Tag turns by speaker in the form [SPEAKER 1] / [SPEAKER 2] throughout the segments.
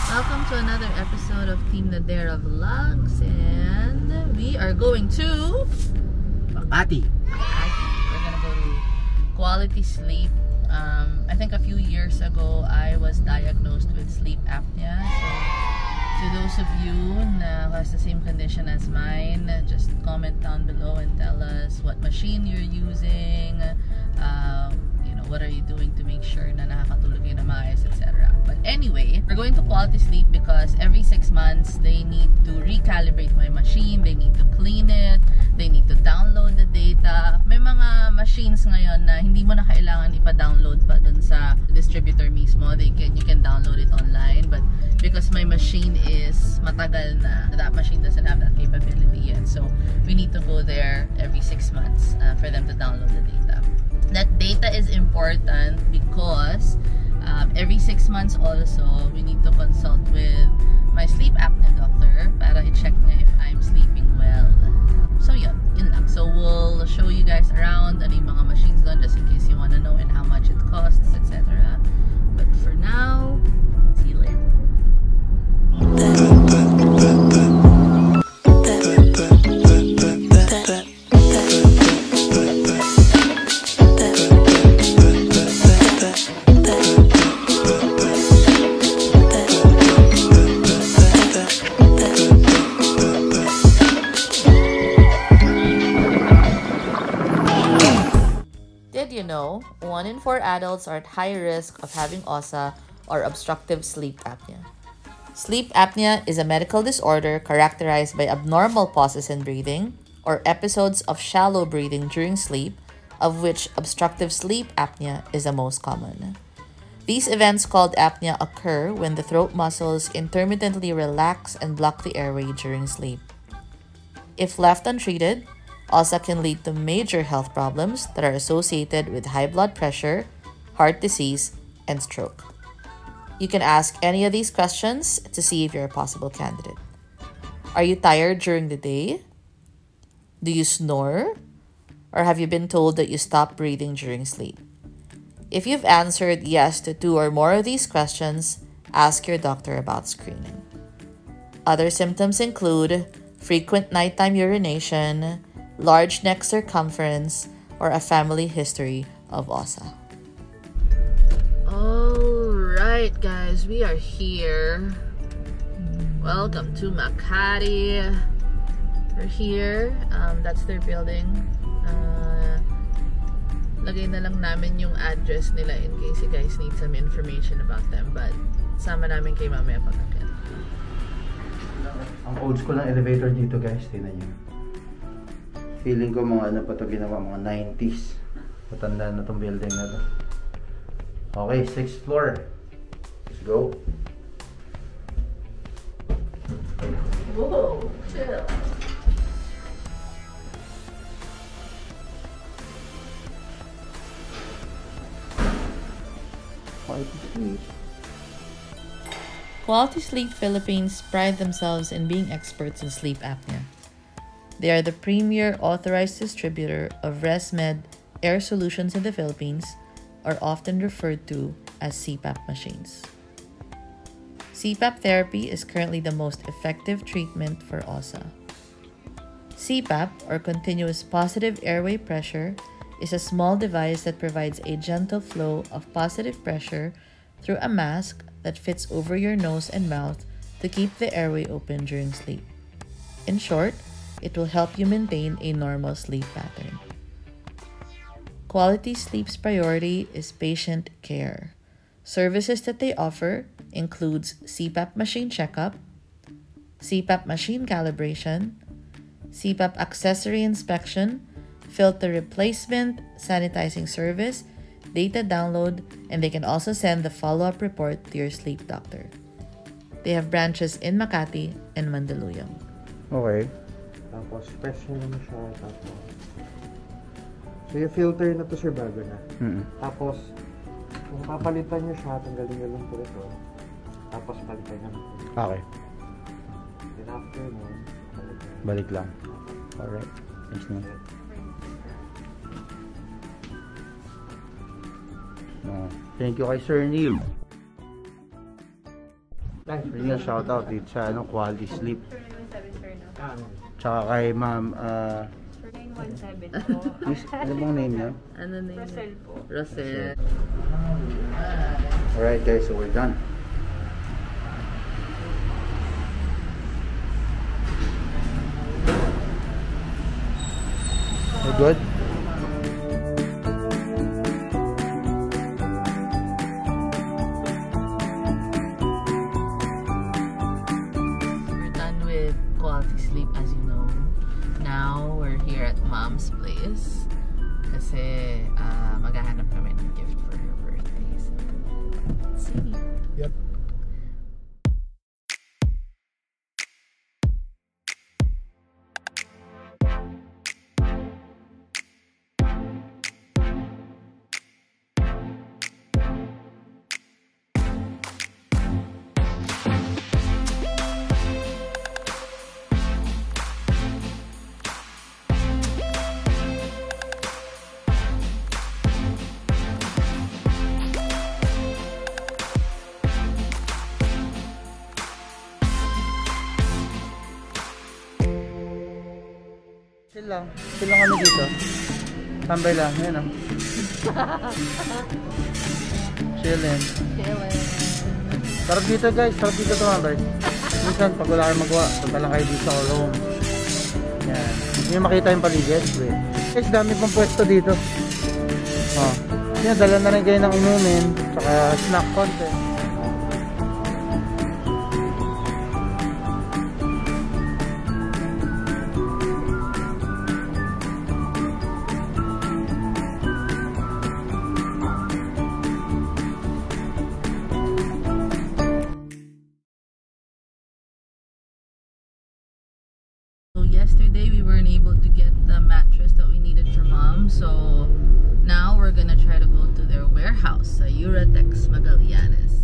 [SPEAKER 1] Welcome to another episode of Team Nadera Vlogs, and we are going to
[SPEAKER 2] Makati.
[SPEAKER 1] We're gonna go to Quality Sleep. I think a few years ago I was diagnosed with sleep apnea. So to those of you who has the same condition as mine, just comment down below and tell us what machine you're using. What are you doing to make sure na nakakatulog kayo na maayos, etc. But anyway, we're going to Quality Sleep because every 6 months they need to recalibrate my machine, they need to clean it, they need to download the data. May mga machines ngayon na hindi mo na kailangan ipa-download pa dun sa distributor mismo. You can download it online, but because my machine is matagal na, that machine doesn't have that capability yet. So we need to go there every 6 months for them to download the data. That data is important because every 6 months also we need to consult with my sleep apnea doctor para i-check niya if I'm sleeping well. So yun lang. So we'll show you guys around ano yung mga machines doon just in case you wanna know and how much it costs, etc. But for now, see you later. Did you know 1 in 4 adults are at high risk of having OSA or obstructive sleep apnea? Sleep apnea is a medical disorder characterized by abnormal pauses in breathing or episodes of shallow breathing during sleep, of which obstructive sleep apnea is the most common. These events called apnea occur when the throat muscles intermittently relax and block the airway during sleep. If left untreated, OSA can lead to major health problems that are associated with high blood pressure, heart disease, and stroke. You can ask any of these questions to see if you're a possible candidate. Are you tired during the day? Do you snore? Or have you been told that you stop breathing during sleep? If you've answered yes to 2 or more of these questions, ask your doctor about screening. Other symptoms include frequent nighttime urination, large neck circumference, or a family history of OSA. Alright guys, we are here. Welcome to Makati. We're here. That's their building. Lagay na lang namin yung address nila in case you guys need some information about them. But sama namin kay mamaya pag-akit.
[SPEAKER 2] Ang old school ng elevator dito guys, tingnan nyo. Feeling ko mga ano pa ito ginawa, mga 90s. Matanda na itong building na ito. Okay, 6th floor. Let's go.
[SPEAKER 1] Whoa, chill. Quality Sleep Philippines pride themselves in being experts in sleep apnea. They are the premier authorized distributor of ResMed air solutions in the Philippines, are often referred to as CPAP machines. CPAP therapy is currently the most effective treatment for OSA. CPAP, or continuous positive airway pressure, is a small device that provides a gentle flow of positive pressure through a mask that fits over your nose and mouth to keep the airway open during sleep. In short, it will help you maintain a normal sleep pattern. Quality Sleep's priority is patient care. Services that they offer includes CPAP machine checkup, CPAP machine calibration, CPAP accessory inspection, filter replacement, sanitizing service, data download, and they can also send the follow-up report to your sleep doctor. They have branches in Makati and Mandaluyong.
[SPEAKER 2] Okay. Tapos, special naman siya. Tapos, so yung filter na to sir, bago na. Tapos, kung papalitan nyo siya, tanggalin nyo lang po ito. Tapos, palitan nyo. Okay. Then after nun, balik lang. Alright. Thanks na. Thank you kay Sir Neil.
[SPEAKER 3] Pwede nga shoutout dito sa Quality Sleep. Tsaka kay ma'am,
[SPEAKER 4] 917 po.
[SPEAKER 3] ano bang name niya?
[SPEAKER 1] Ano name?
[SPEAKER 4] Rosel po.
[SPEAKER 1] Roces.
[SPEAKER 3] Alright guys, so we're done. We're good?
[SPEAKER 1] We're done with quality sleep, as you know. Now we're here at Mom's place kasi maghahanap kami ng gift for her birthday. So, let's see.
[SPEAKER 3] Yep. Chill lang kami dito. Tambay lang, yan o. Chillin'. Sarap dito guys, sarap dito tumambay. Minsan pag wala kayong magawa, punta lang kayo dito sa room. Yan. Hindi nyo makita yung paligid. Guys, dami pang pwesto dito. Oh. Yan, dala na rin kayo ng inumin. Tsaka snack content.
[SPEAKER 1] So yesterday we weren't able to get the mattress that we needed for Mom, so now we're gonna try to go to their warehouse, Uratex Magallanes.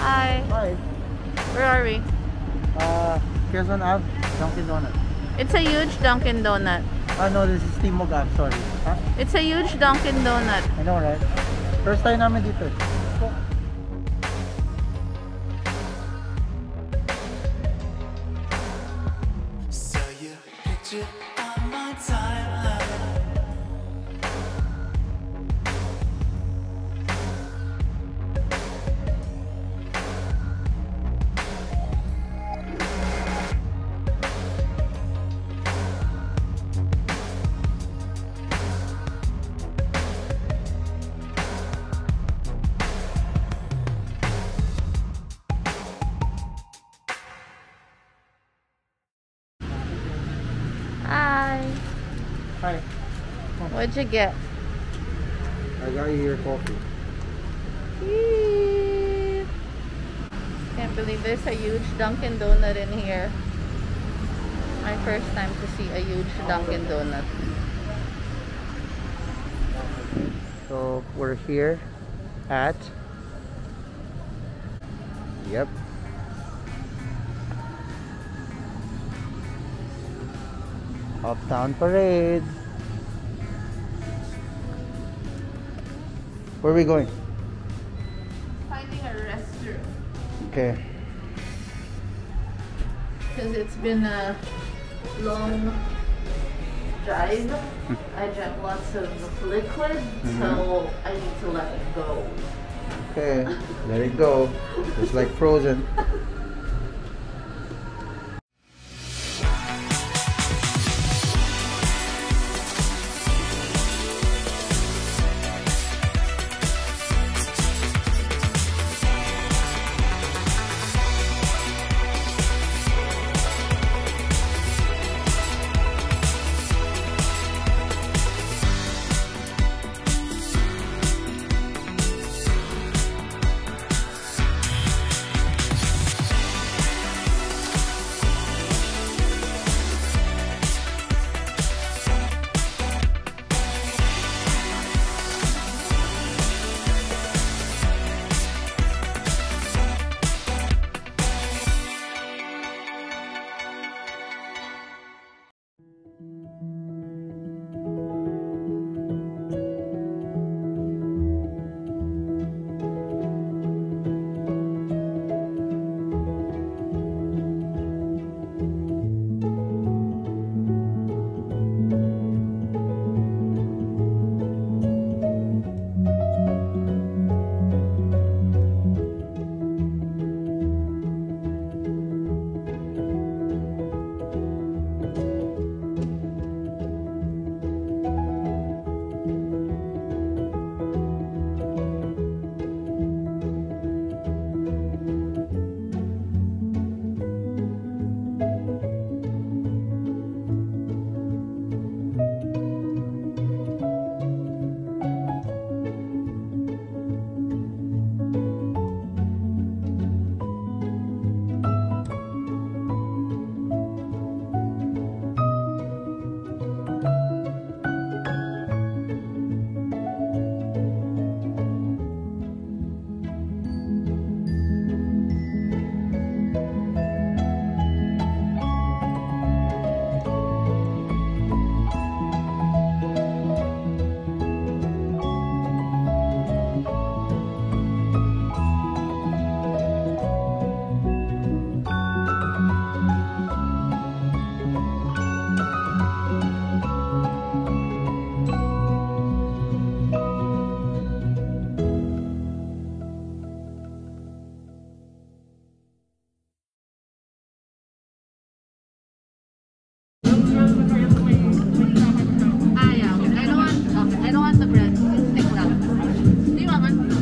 [SPEAKER 1] Hi.
[SPEAKER 3] Hi.
[SPEAKER 1] Where are we?
[SPEAKER 3] Quezon Ave, Dunkin Donuts.
[SPEAKER 1] It's a huge Dunkin Donut.
[SPEAKER 3] No, this is Timog Ave, sorry. Huh?
[SPEAKER 1] It's a huge Dunkin Donut.
[SPEAKER 3] I know, right? First time namin dito.
[SPEAKER 5] Saw your picture on my timeline.
[SPEAKER 1] Hi.
[SPEAKER 3] Hi.
[SPEAKER 1] What'd you get?
[SPEAKER 3] I got you your coffee.
[SPEAKER 1] Yee. Can't believe there's a huge Dunkin Donut in here. My first time to see a huge Dunkin Donut.
[SPEAKER 3] So we're here at yep. Uptown Parade. Where are we going?
[SPEAKER 1] Finding a restroom.
[SPEAKER 3] Okay.
[SPEAKER 1] Because it's been a long drive. I drank lots of liquid, so I need to let it go.
[SPEAKER 3] Okay, let it go. Just like Frozen.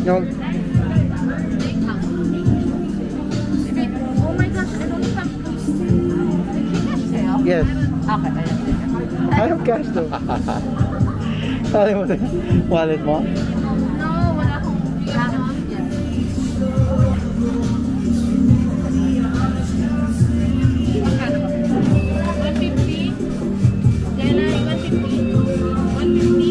[SPEAKER 3] No.
[SPEAKER 1] Oh my gosh, I don't have cash sale.
[SPEAKER 3] Yes.
[SPEAKER 1] Okay,
[SPEAKER 3] I have cash though. Sabi mo sa wallet mo?
[SPEAKER 1] No, wala akong cash. Yes. Magkano ba? 150? Dela, 150? 150?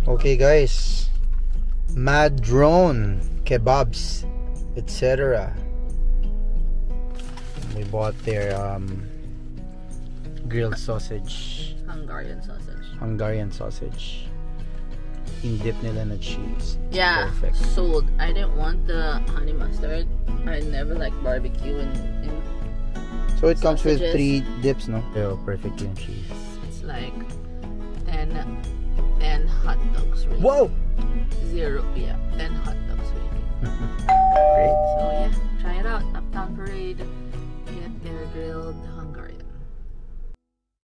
[SPEAKER 3] Okay guys, mad drone, kebabs, etc. We bought their grilled sausage, Hungarian sausage. In-dip nila na cheese.
[SPEAKER 1] Yeah,
[SPEAKER 3] perfect.
[SPEAKER 1] sold. I didn't want the honey mustard. I never like barbecue and
[SPEAKER 3] so it comes with
[SPEAKER 1] sausages.
[SPEAKER 3] 3 dips, no? Oh, perfect yung cheese.
[SPEAKER 1] It's like 10 hot dogs really.
[SPEAKER 3] Whoa!
[SPEAKER 1] 0, yeah, 10 hot dogs really.
[SPEAKER 3] Great.
[SPEAKER 1] So yeah, try it out. Uptown Parade. Get their grilled